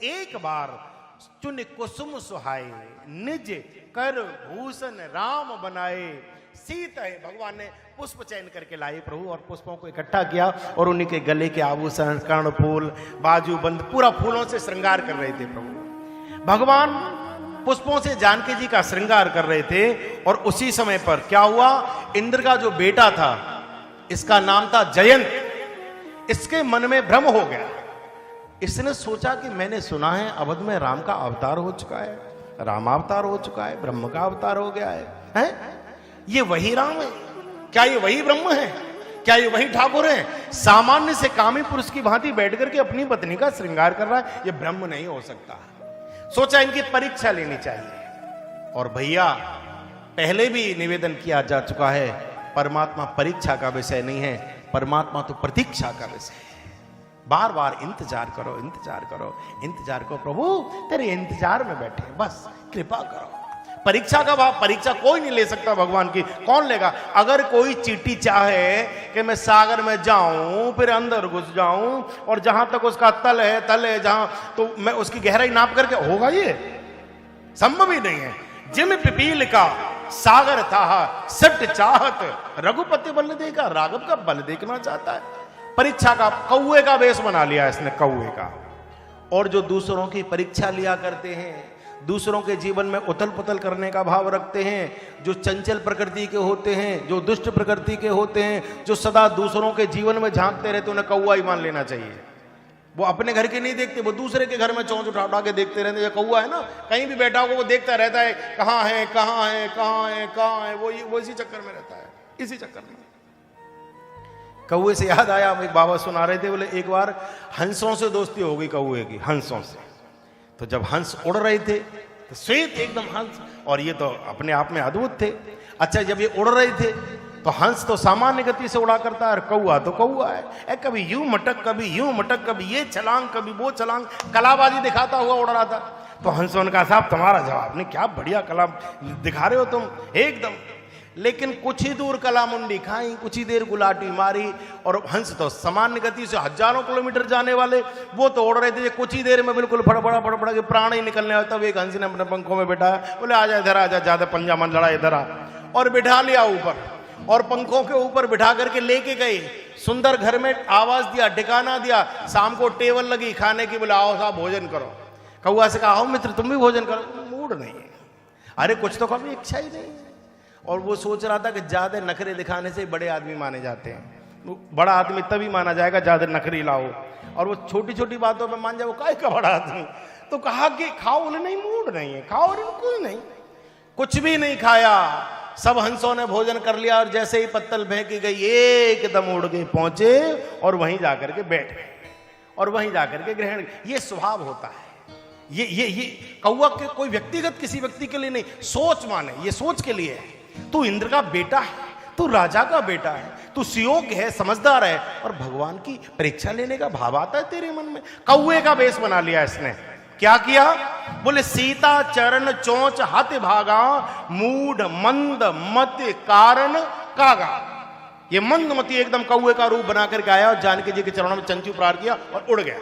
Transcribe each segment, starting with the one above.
एक बार चुन कुसुम सुहाए, निज कर भूषण राम बनाए। सीता है, भगवान ने पुष्प चयन करके लाए प्रभु, और पुष्पों को इकट्ठा किया और उन्हीं के गले के आभूषण, कर्णफूल, बाजूबंद पूरा फूलों से श्रृंगार कर रहे थे प्रभु। भगवान पुष्पों से जानकी जी का श्रृंगार कर रहे थे। और उसी समय पर क्या हुआ, इंद्र का जो बेटा था, इसका नाम था जयंत, इसके मन में भ्रम हो गया। इसने सोचा कि मैंने सुना है अवध में राम का अवतार हो चुका है, रामावतार हो चुका है, ब्रह्म का अवतार हो गया है? ये वही राम है क्या? ये वही ब्रह्म है क्या? ये वही ठाकुर है? सामान्य से कामी पुरुष की भांति बैठ करके अपनी पत्नी का श्रृंगार कर रहा है, ये ब्रह्म नहीं हो सकता। सोचा इनकी परीक्षा लेनी चाहिए। और भैया पहले भी निवेदन किया जा चुका है, परमात्मा परीक्षा का विषय नहीं है, परमात्मा तो प्रतीक्षा का विषय है। बार बार इंतजार करो, इंतजार करो, इंतजार करो, प्रभु तेरे इंतजार में बैठे, बस कृपा करो। परीक्षा का भाव, परीक्षा कोई नहीं ले सकता भगवान की। कौन लेगा? अगर कोई चींटी चाहे कि मैं सागर में जाऊं, फिर अंदर घुस जाऊं और जहां तक उसका तल है जहां, तो मैं उसकी गहराई नाप करके, होगा? ये संभव ही नहीं है। जिम पिपील का सागर था सट चाहत, रघुपति बल देगा, राघव का बल देखना चाहता है। परीक्षा का कौए का वेश बना लिया इसने, कौए का। और जो दूसरों की परीक्षा लिया करते हैं, दूसरों के जीवन में उथल पुथल करने का भाव रखते हैं, जो चंचल प्रकृति के होते हैं, जो दुष्ट प्रकृति के होते हैं, जो सदा दूसरों के जीवन में झांकते रहते, उन्हें कौआ ही मान लेना चाहिए। वो अपने घर के नहीं देखते, वो दूसरे के घर में चोंच उठा उठा के देखते रहते। ये कौआ है ना, कहीं भी बैठा हो वो देखता रहता है, कहाँ है, कहाँ है, कहाँ है, कहाँ है। वो इसी चक्कर में रहता है, इसी चक्कर में। कौए से याद आया, एक बाबा सुना रहे थे, बोले एक बार हंसों से दोस्ती हो गई कौए की, हंसों से। तो जब हंस उड़ रहे थे तो श्वेत एकदम हंस, और ये तो अपने आप में अद्भुत थे। अच्छा, जब ये उड़ रहे थे तो हंस तो सामान्य गति से उड़ा करता है, और कौआ तो कौआ है, कभी यूं मटक, कभी यूं मटक, कभी ये छलांग, कभी वो छलांग, कलाबाजी दिखाता हुआ उड़ रहा था। तो हंसों ने कहा, साहब तुम्हारा जवाब नहीं, क्या बढ़िया कला दिखा रहे हो तुम एकदम। लेकिन कुछ ही दूर कला मुंडी खाई, कुछ ही देर गुलाटी मारी, और हंस तो सामान्य गति से हजारों किलोमीटर जाने वाले, वो तो उड़ रहे थे। कुछ ही देर में बिल्कुल फड़फड़ा फड़फड़ा के प्राण ही निकलने आया। तब एक हंस ने अपने पंखों में बैठाया, बोले आजा इधर, आजा, ज्यादा पंजा मन लड़ा, इधर आ, और बिठा लिया ऊपर, और पंखों के ऊपर बिठा करके लेके गए। सुंदर घर में आवाज दिया, ठिकाना दिया, शाम को टेबल लगी खाने की, बोले आओ साहब भोजन करो। कौआ से कहा, आओ मित्र तुम भी भोजन करो। मूड नहीं है, अरे कुछ तो कभी इच्छा ही नहीं। और वो सोच रहा था कि ज्यादा नखरे दिखाने से बड़े आदमी माने जाते हैं। बड़ा आदमी तभी माना जाएगा ज्यादा नखरी लाओ, और वो छोटी छोटी बातों पे मान जाए, वो काय का बड़ा आदमी। तो कहा कि खाओ, बोले नहीं मूड नहीं है, खाओ। कोई नहीं, कुछ भी नहीं खाया। सब हंसों ने भोजन कर लिया, और जैसे ही पत्तल फेंकी गई एकदम उड़ के पहुंचे और वहीं जाकर के बैठ गए, और वहीं जाकर के ग्रहण। ये स्वभाव होता है। ये कौआ के कोई व्यक्तिगत किसी व्यक्ति के लिए नहीं, सोच माने, ये सोच के लिए है। तू इंद्र का बेटा है, तू राजा का बेटा है, तू सुयोग्य है, समझदार है, और भगवान की परीक्षा लेने का भाव आता है तेरे मन में। कौए का वेश बना लिया इसने। क्या किया? बोले सीता चरण चोंच हाथ भागा, मूढ़ मंद मति कारण कागा। ये मंद मति एकदम कौए का रूप बना करके आया, और जानकी जी के चरणों में चंचू प्रार किया और उड़ गया।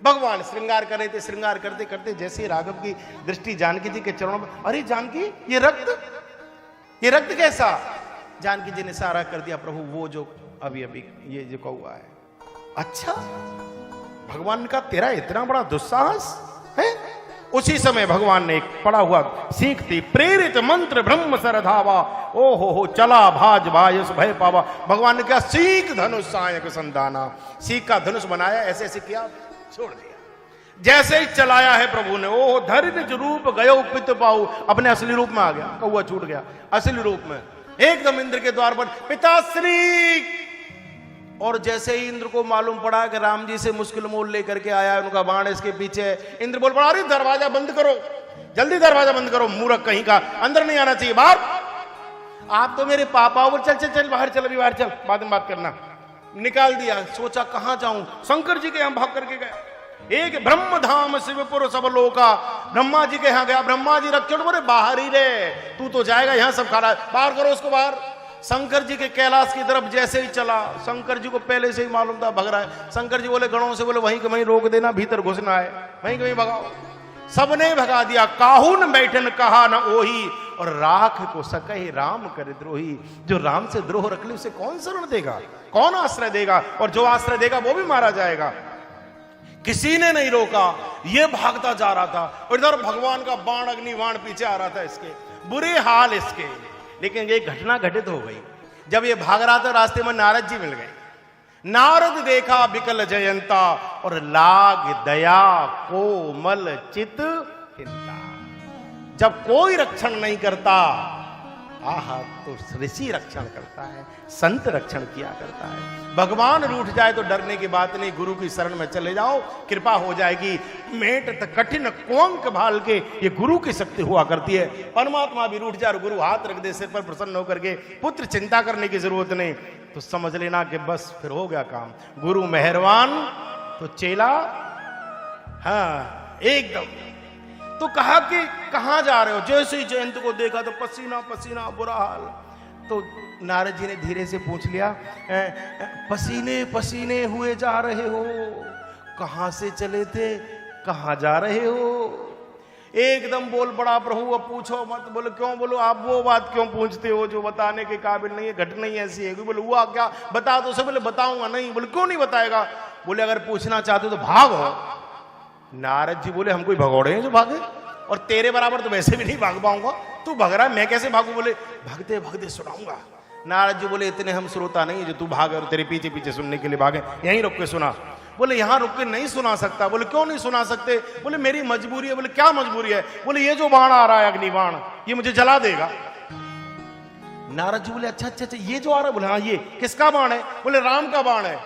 भगवान श्रृंगार कर रहे थे, श्रृंगार करते करते जैसे राघव की दृष्टि जानकी जी के चरणों में, अरे जानकी ये रक्त कैसा? जानकी जी ने सारा कर दिया, प्रभु वो जो अभी अभी ये जो कौआ है। अच्छा, भगवान का तेरा इतना बड़ा दुस्साहस है? उसी समय भगवान ने एक पड़ा हुआ सीख थी, प्रेरित मंत्र ब्रह्म सरधावा, ओ हो चला भाज भायस भय पावा। भगवान ने क्या सीख धनुष सायक संधाना, सीख का धनुष बनाया, ऐसे ऐसे किया, छोड़ दिया। जैसे ही चलाया है प्रभु ने, ओ धरि निज रूप गयो पित पाऊ, अपने असली रूप में आ गया, कौआ छूट गया असली रूप में, एकदम इंद्र के द्वार पर, पिताश्री। और जैसे ही इंद्र को मालूम पड़ा कि राम जी से मुश्किल मोल लेकर के आया, उनका बाण इसके पीछे, इंद्र बोल पड़ा, अरे दरवाजा बंद करो, जल्दी दरवाजा बंद करो, मूर्ख कहीं का, अंदर नहीं आना चाहिए, बाहर। आप तो मेरे पापा हो, चल चल चल बाहर चल, अभी बाहर चल, बाद में बात करना। निकाल दिया। सोचा कहां जाऊं, शंकर जी के यहां भाग करके गया। एक ब्रह्म धाम शिवपुर सब लोका, ब्रह्मा जी के यहां गया, ब्रह्मा जी रख, बोले बाहर ही रे, तू तो जाएगा, यहां सब खा रहा है, बाहर करो उसको बाहर। शंकर जी के कैलाश की तरफ जैसे ही चला, शंकर जी को पहले से ही मालूम था भग रहा है। शंकर जी बोले गणों से, बोले वहीं के वहीं रोक देना, भीतर घुसना है, वहीं के वहीं भगाओ। सबने भगा दिया। काहू न बैठन कहा न ओही, और राख को सकहि राम कर द्रोही। जो राम से द्रोह रख ले उसे कौन शरण देगा, कौन आश्रय देगा, और जो आश्रय देगा वो भी मारा जाएगा। किसी ने नहीं रोका, ये भागता जा रहा था, और इधर भगवान का बाण अग्निबाण पीछे आ रहा था इसके, बुरे हाल इसके। लेकिन एक घटना घटित हो गई। जब ये भाग रहा था रास्ते में नारद जी मिल गए। नारद देखा बिकल जयंता, और लाग दया कोमल चित हिंता। जब कोई रक्षण नहीं करता, आहा, तो ऋषि रक्षण करता है, संत रक्षण किया करता है। भगवान रूठ जाए तो डरने की बात नहीं, गुरु की शरण में चले जाओ, कृपा हो जाएगी। मेट कठिन कोंक भाल के, ये गुरु की शक्ति हुआ करती है। परमात्मा भी रूठ जाए और गुरु हाथ रख दे सिर पर, प्रसन्न होकर के, पुत्र चिंता करने की जरूरत नहीं, तो समझ लेना कि बस फिर हो गया काम। गुरु मेहरबान तो चेला, हाँ एकदम। तो कहा कि कहां जा रहे हो? जैसे ही जयंत को देखा तो पसीना पसीना, बुरा हाल। तो नारद जी ने धीरे से पूछ लिया, पसीने पसीने हुए जा रहे हो, कहां से चले थे, कहां जा रहे हो? एकदम बोल पड़ा, प्रभु अब पूछो मत। बोले क्यों? बोलो आप वो बात क्यों पूछते हो जो बताने के काबिल नहीं है, घटना ही ऐसी है। बोले हुआ क्या, बता दो। सब बोले बताऊंगा नहीं। बोले क्यों नहीं बताएगा? बोले अगर पूछना चाहते हो तो भागो। नारद जी बोले हम कोई भगौड़े हैं जो भागे, और तेरे बराबर तो वैसे भी नहीं भाग पाऊंगा, तू भाग रहा है, मैं कैसे भागू? बोले भागते भागते सुनाऊंगा। नारद जी बोले इतने हम श्रोता नहीं जो तू भागे और तेरे पीछे पीछे सुनने के लिए भागे, यहीं रुक के सुना। बोले यहां रुक के नहीं सुना सकता। बोले क्यों नहीं सुना सकते? बोले मेरी मजबूरी है। बोले क्या मजबूरी है? बोले ये जो बाण आ रहा है अग्निबाण, ये मुझे जला देगा। नारद जी बोले अच्छा अच्छा अच्छा, ये जो आ रहा है? बोले हाँ ये किसका बाण है? बोले राम का बाण है।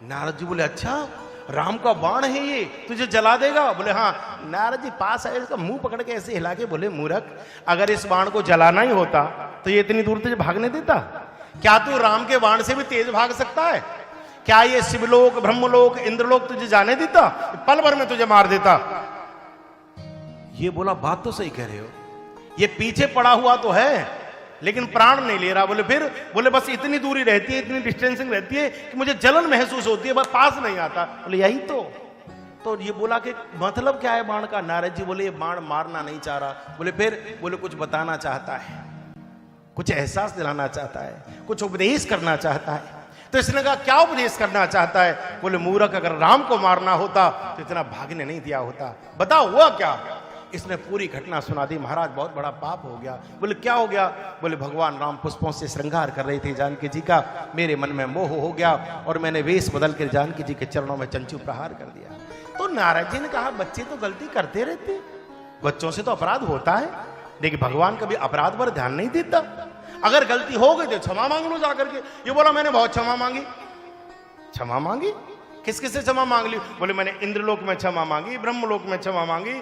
नारद जी बोले अच्छा राम का बाण है ये, तुझे जला देगा? बोले हाँ। नारद जी पास आए, इसका मुंह पकड़ के ऐसे हिला के बोले मूर्ख, अगर इस बाण को जलाना ही होता तो ये इतनी दूर तुझे भागने देता? क्या तू राम के बाण से भी तेज भाग सकता है? क्या ये शिवलोक ब्रह्मलोक इंद्रलोक तुझे जाने देता? पल भर में तुझे मार देता। ये बोला बात तो सही कह रहे हो, ये पीछे पड़ा हुआ तो है लेकिन प्राण नहीं ले रहा। बोले फिर? बोले बस इतनी दूरी रहती है, इतनी डिस्टेंसिंग रहती है कि मुझे जलन महसूस होती है, बस पास नहीं आता। बोले यही तो ये बोला कि मतलब क्या है बाण का? नारद जी बोले ये बाण मारना नहीं चाह रहा। बोले फिर? बोले कुछ बताना चाहता है, कुछ एहसास दिलाना चाहता है, कुछ उपदेश करना चाहता है। तो इसने कहा क्या उपदेश करना चाहता है? बोले मूर्ख, अगर राम को मारना होता तो इतना भागने नहीं दिया होता। बताओ हुआ क्या? इसने पूरी घटना सुना दी। महाराज बहुत बड़ा पाप हो गया। बोले क्या हो गया? बोले भगवान राम पुष्पों से श्रृंगार कर रहे थे जानकी जी का, मेरे मन में मोह हो गया और मैंने वेश बदल कर जानकी जी के चरणों में चंचू प्रहार कर दिया। तो नारद जी ने कहा बच्चे तो गलती करते रहते, बच्चों से तो अपराध होता है, लेकिन भगवान कभी अपराध पर ध्यान नहीं देता। अगर गलती हो गई तो क्षमा मांग लो जाकर के। ये बोला मैंने बहुत क्षमा मांगी। क्षमा मांगी? किस किस से क्षमा मांग ली? बोले मैंने इंद्रलोक में क्षमा मांगी, ब्रह्मलोक में क्षमा मांगी,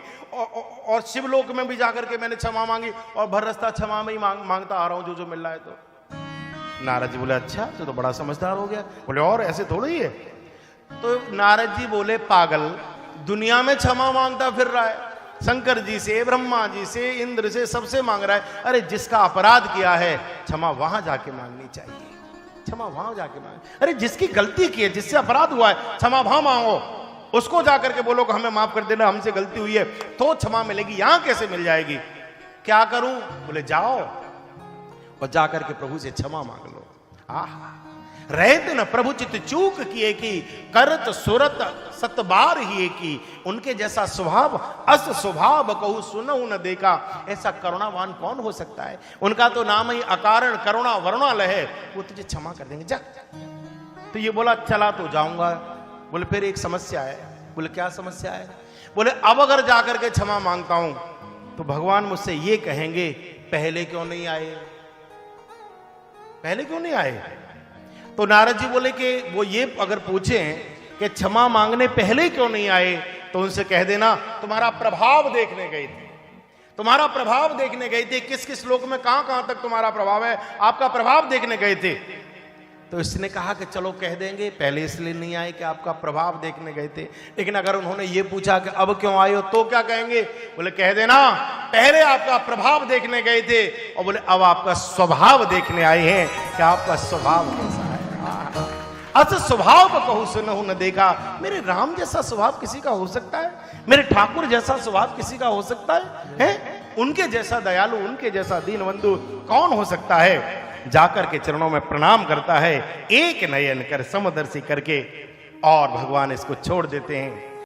और शिवलोक में भी जाकर के मैंने क्षमा मांगी, और भर रास्ता क्षमा में ही मांगता आ रहा हूं जो मिल रहा है। तो नारद जी बोले अच्छा तो बड़ा समझदार हो गया। बोले और ऐसे थोड़ी ही है। तो नारद जी बोले पागल, दुनिया में क्षमा मांगता फिर रहा है, शंकर जी से, ब्रह्मा जी से, इंद्र से, सबसे मांग रहा है। अरे जिसका अपराध किया है क्षमा वहां जाके मांगनी चाहिए, क्षमा वहां जाके मांगे। अरे जिसकी गलती की है, जिससे अपराध हुआ है, क्षमा वहां मांगो, उसको जाकर के बोलो कि हमें माफ कर देना, हमसे गलती हुई है, तो क्षमा मिलेगी। यहां कैसे मिल जाएगी? क्या करूं? बोले जाओ और जाकर के प्रभु से क्षमा मांग लो। आहा, रहते न प्रभु चित चूक किए की, करत सुरत सतबार ही की। उनके जैसा स्वभाव अस स्वभाव कहू सुनहु न देखा। ऐसा करुणावान कौन हो सकता है? उनका तो नाम ही अकारण करुणा वरुणालय है, वो तुझे क्षमा कर देंगे, जा। तो ये बोला चला तो जाऊंगा। बोले फिर एक समस्या है। बोले क्या समस्या है? बोले अब अगर जाकर के क्षमा मांगता हूं तो भगवान मुझसे ये कहेंगे पहले क्यों नहीं आए, पहले क्यों नहीं आए? तो नारद जी बोले कि वो ये अगर पूछें कि क्षमा मांगने पहले क्यों नहीं आए, तो उनसे कह देना तुम्हारा प्रभाव देखने गए थे, तुम्हारा प्रभाव देखने गए थे, किस किस लोक में कहां कहां तक तुम्हारा प्रभाव है, आपका प्रभाव देखने गए थे। तो इसने कहा कि चलो कह देंगे, पहले इसलिए नहीं आए कि आपका प्रभाव देखने गए थे। लेकिन अगर उन्होंने ये पूछा कि अब क्यों आए हो, तो क्या कहेंगे? बोले कह देना पहले आपका प्रभाव देखने गए थे और बोले अब आपका स्वभाव देखने आए हैं कि आपका स्वभाव कैसा है। अस स्वभाव को कहूं सुनहु न देखा। मेरे राम जैसा स्वभाव किसी का हो सकता है? मेरे ठाकुर जैसा स्वभाव किसी का हो सकता है? उनके जैसा दयालु, उनके जैसा दीनबंधु कौन हो सकता है? जाकर के चरणों में प्रणाम करता है, एक नयन कर समदर्शी करके, और भगवान इसको छोड़ देते हैं।